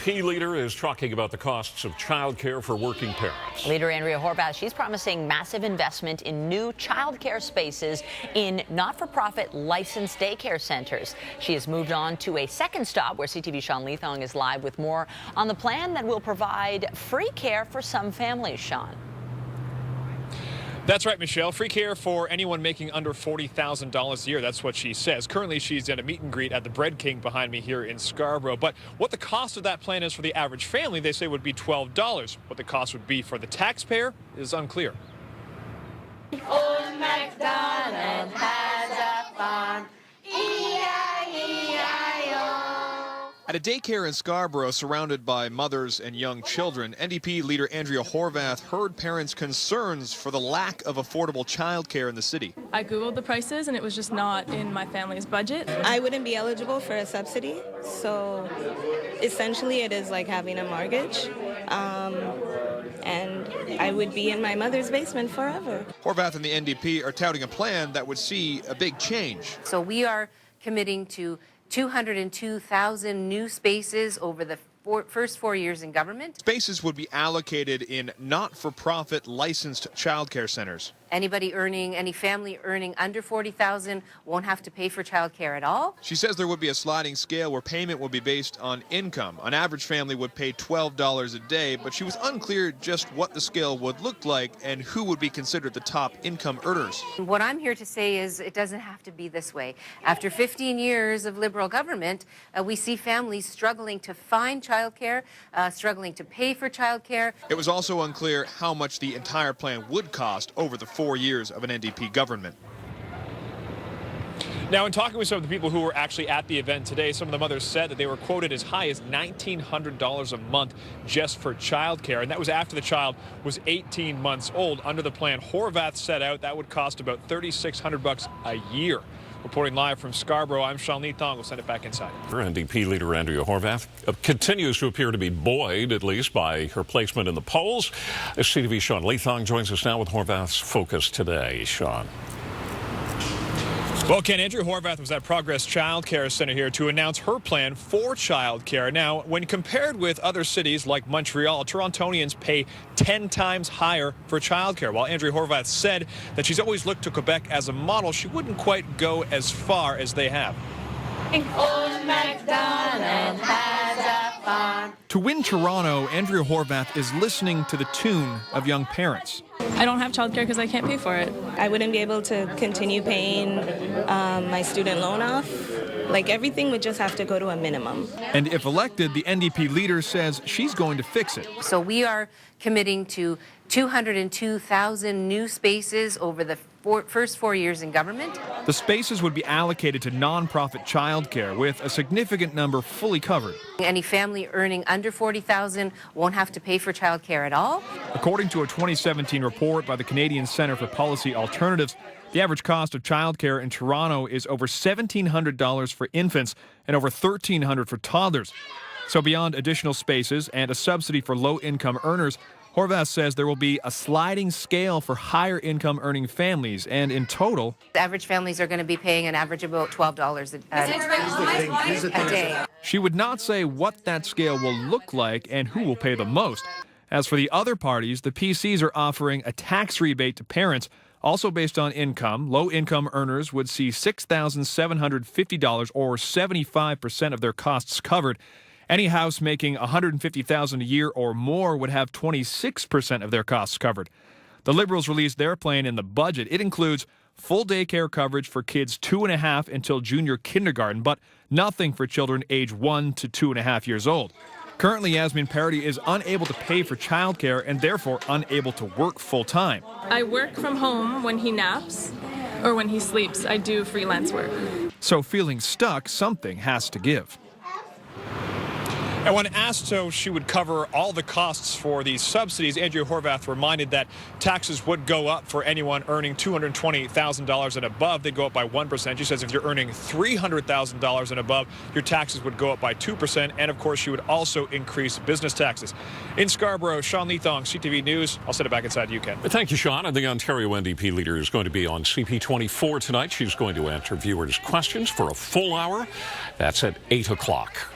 NDP leader is talking about the costs of childcare for working parents. Leader Andrea Horwath, she's promising massive investment in new childcare spaces in not-for-profit licensed daycare centers. She has moved on to a second stop where CTV's Sean Leathong is live with more on the plan that will provide free care for some families. Sean. That's right, Michelle. Free care for anyone making under $40,000 a year. That's what she says. Currently, she's at a meet and greet at the Bread King behind me here in Scarborough. But what the cost of that plan is for the average family, they say would be $12. What the cost would be for the taxpayer is unclear. Old MacDonald has a farm, E-I-E-I-O. At a daycare in Scarborough surrounded by mothers and young children, NDP leader Andrea Horwath heard parents' concerns for the lack of affordable childcare in the city. I Googled the prices and it was just not in my family's budget. I wouldn't be eligible for a subsidy, so essentially it is like having a mortgage. And I would be in my mother's basement forever. Horwath and the NDP are touting a plan that would see a big change. So we are committing to 202,000 new spaces over the first 4 years in government. Spaces would be allocated in not-for-profit licensed childcare centers. Any family earning under $40,000 won't have to pay for childcare at all. She says there would be a sliding scale where payment would be based on income. An average family would pay $12 a day, but she was unclear just what the scale would look like and who would be considered the top income earners. What I'm here to say is it doesn't have to be this way. After 15 years of Liberal government, we see families struggling to find childcare, struggling to pay for childcare. It was also unclear how much the entire plan would cost over the 4 years of an NDP government. Now, in talking with some of the people who were actually at the event today, some of the mothers said that they were quoted as high as $1,900 a month just for childcare, and that was after the child was 18 months old. Under the plan Horwath set out, that would cost about $3,600 a year. Reporting live from Scarborough, I'm Sean Leathong. We'll send it back inside. NDP leader Andrea Horwath continues to appear to be buoyed, at least, by her placement in the polls. CTV's Sean Leathong joins us now with Horwath's focus today. Sean. Well, Ken, Andrea Horwath was at Progress Childcare Centre here to announce her plan for childcare. Now, when compared with other cities like Montreal, Torontonians pay 10 times higher for childcare. While Andrea Horwath said that she's always looked to Quebec as a model, she wouldn't quite go as far as they have. Old MacDonald has a farm. To win Toronto, Andrea Horwath is listening to the tune of young parents. I don't have childcare because I can't pay for it. I wouldn't be able to continue paying my student loan off. Like, everything would just have to go to a minimum. And if elected, the NDP leader says she's going to fix it. So we are committing to 202,000 new spaces over the first 4 years in government. The spaces would be allocated to nonprofit childcare, with a significant number fully covered. Any family earning under $40,000 won't have to pay for childcare at all. According to a 2017 report by the Canadian Centre for Policy Alternatives, the average cost of childcare in Toronto is over $1,700 for infants and over $1,300 for toddlers. So beyond additional spaces and a subsidy for low-income earners, Horwath says there will be a sliding scale for higher income earning families, and in total, Average families are going to be paying an average of about $12 a day. she would not say what that scale will look like and who will pay the most. As for the other parties, the PCs are offering a tax rebate to parents, also based on income. Low-income earners would see $6,750 or 75% of their costs covered. Any house making $150,000 a year or more would have 26% of their costs covered. The Liberals released their plan in the budget. It includes full daycare coverage for kids 2.5 until junior kindergarten, but nothing for children age 1 to 2.5 years old. Currently, Yasmin Parody is unable to pay for childcare and therefore unable to work full-time. I work from home when he naps or when he sleeps. I do freelance work. So feeling stuck, something has to give. And when asked so she would cover all the costs for these subsidies, Andrea Horwath reminded that taxes would go up for anyone earning $220,000 and above. They'd go up by 1%. She says if you're earning $300,000 and above, your taxes would go up by 2%. And, of course, she would also increase business taxes. In Scarborough, Sean Leathong, CTV News. I'll send it back inside you, Ken. Thank you, Sean. And the Ontario NDP leader is going to be on CP24 tonight. She's going to answer viewers' questions for a full hour. That's at 8 o'clock.